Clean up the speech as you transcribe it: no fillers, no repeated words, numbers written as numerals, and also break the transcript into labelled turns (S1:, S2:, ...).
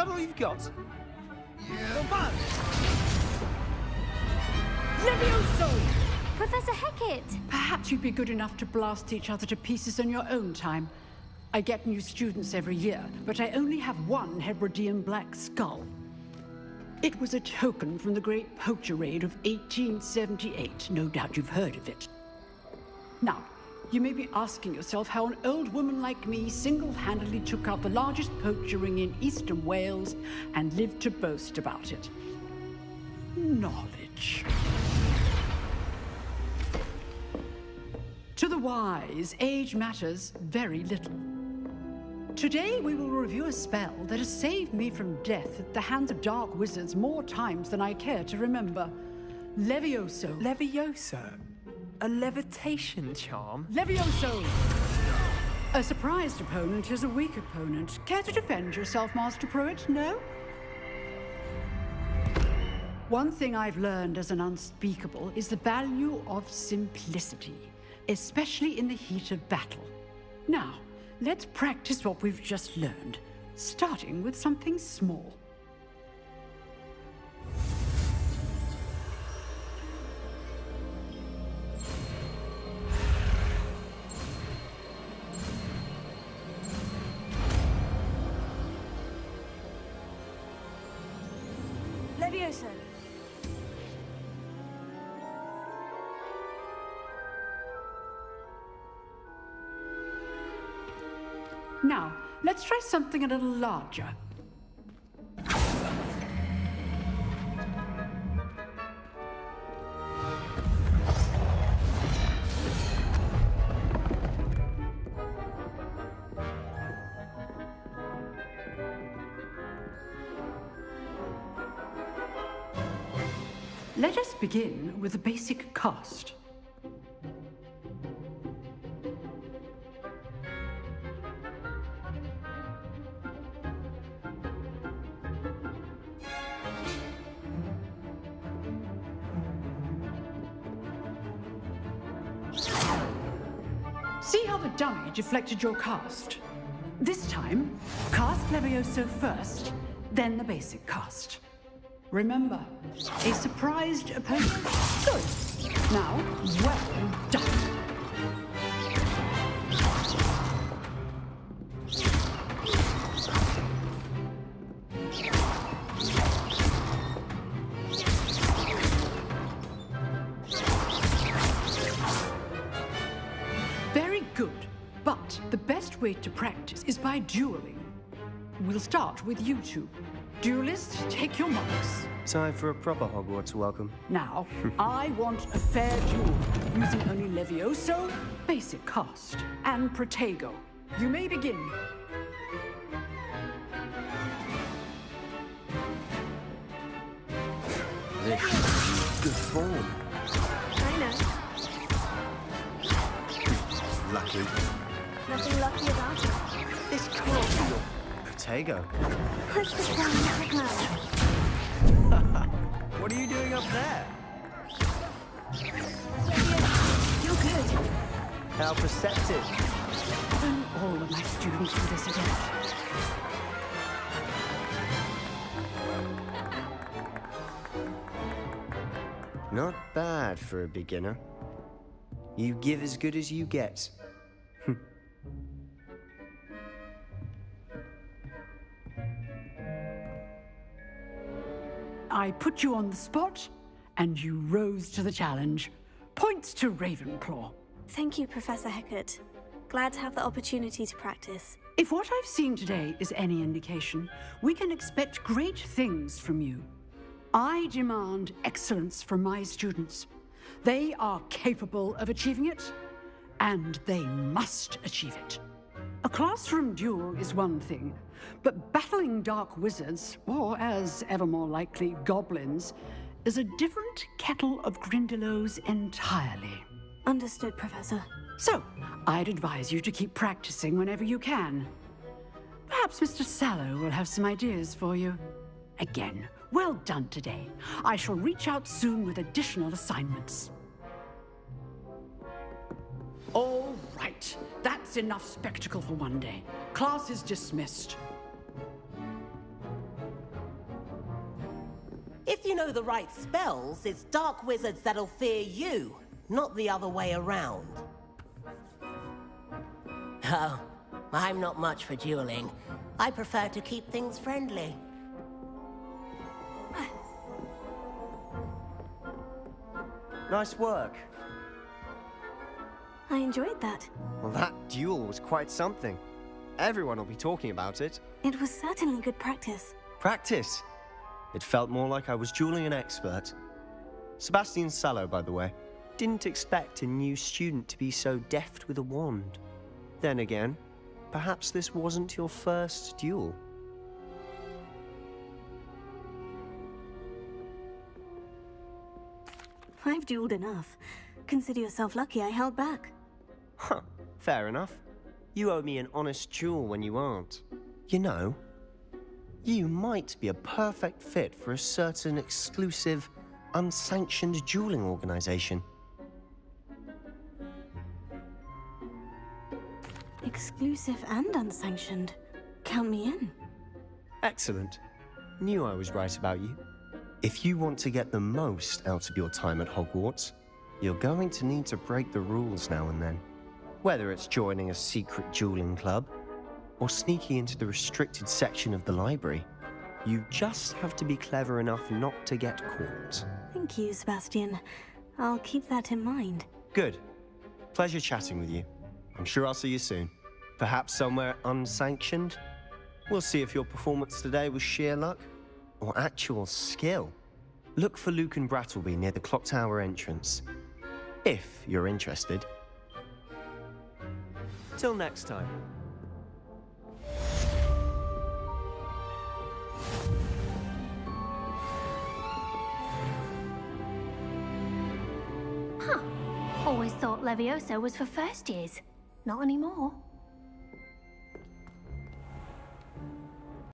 S1: that all you've got? Yeah. Not bad.
S2: Levioso!
S3: Professor Hecat!
S2: Perhaps you'd be good enough to blast each other to pieces in your own time. I get new students every year, but I only have one Hebridean black skull. It was a token from the Great Poacher Raid of 1878. No doubt you've heard of it. Now, you may be asking yourself how an old woman like me single-handedly took out the largest poacher ring in eastern Wales and lived to boast about it. Knowledge. To the wise, age matters very little. Today we will review a spell that has saved me from death at the hands of dark wizards more times than I care to remember. Levioso.
S4: Levioso? A levitation charm?
S2: Levioso! A surprised opponent is a weak opponent. Care to defend yourself, Master Pruitt? No? One thing I've learned as an unspeakable is the value of simplicity, especially in the heat of battle. Now, let's practice what we've just learned, starting with something small.
S3: Levioso!
S2: Now, let's try something a little larger. Let us begin with the basic cast. See how the dummy deflected your cast? This time, cast Levioso first, then the basic cast. Remember, a surprised opponent. Good. Now, well done. Very good, but the best way to practice is by dueling. We'll start with you two. Duelists, take your marks.
S5: Time for a proper Hogwarts welcome.
S2: Now, I want a fair duel, using only Levioso, basic cast, and Protego. You may begin.
S5: This is good form.
S3: I know.
S5: Lucky.
S3: Nothing lucky about it.
S5: This can't be your Protego.
S3: Push the down, quick man.
S5: What are you doing up there?
S3: You're good.
S5: How perceptive.
S2: Only all of my students do this again.
S5: Not bad for a beginner. You give as good as you get.
S2: I put you on the spot, and you rose to the challenge. Points to Ravenclaw.
S3: Thank you, Professor Hecat. Glad to have the opportunity to practice.
S2: If what I've seen today is any indication, we can expect great things from you. I demand excellence from my students. They are capable of achieving it, and they must achieve it. A classroom duel is one thing, but battling dark wizards, or as ever more likely, goblins, is a different kettle of Grindylows entirely.
S3: Understood, Professor.
S2: So, I'd advise you to keep practicing whenever you can. Perhaps Mr. Sallow will have some ideas for you. Again, well done today. I shall reach out soon with additional assignments. All right, that's enough spectacle for one day. Class is dismissed.
S6: If you know the right spells, it's dark wizards that'll fear you, not the other way around. Oh, I'm not much for dueling. I prefer to keep things friendly.
S5: Nice work.
S3: I enjoyed that.
S5: Well, that duel was quite something. Everyone will be talking about it.
S3: It was certainly good practice.
S5: Practice? It felt more like I was dueling an expert. Sebastian Sallow, by the way. Didn't expect a new student to be so deft with a wand. Then again, perhaps this wasn't your first duel.
S3: I've dueled enough. Consider yourself lucky I held back.
S5: Huh, fair enough. You owe me an honest duel when you aren't. You know, you might be a perfect fit for a certain exclusive, unsanctioned dueling organization.
S3: Exclusive and unsanctioned. Count me in.
S5: Excellent. Knew I was right about you. If you want to get the most out of your time at Hogwarts, you're going to need to break the rules now and then. Whether it's joining a secret dueling club, or sneaking into the restricted section of the library, you just have to be clever enough not to get caught.
S3: Thank you, Sebastian. I'll keep that in mind.
S5: Good. Pleasure chatting with you. I'm sure I'll see you soon. Perhaps somewhere unsanctioned? We'll see if your performance today was sheer luck or actual skill. Look for Luke and Brattleby near the clock tower entrance, if you're interested. Till next time.
S7: Huh. Always thought Levioso was for first years. Not anymore.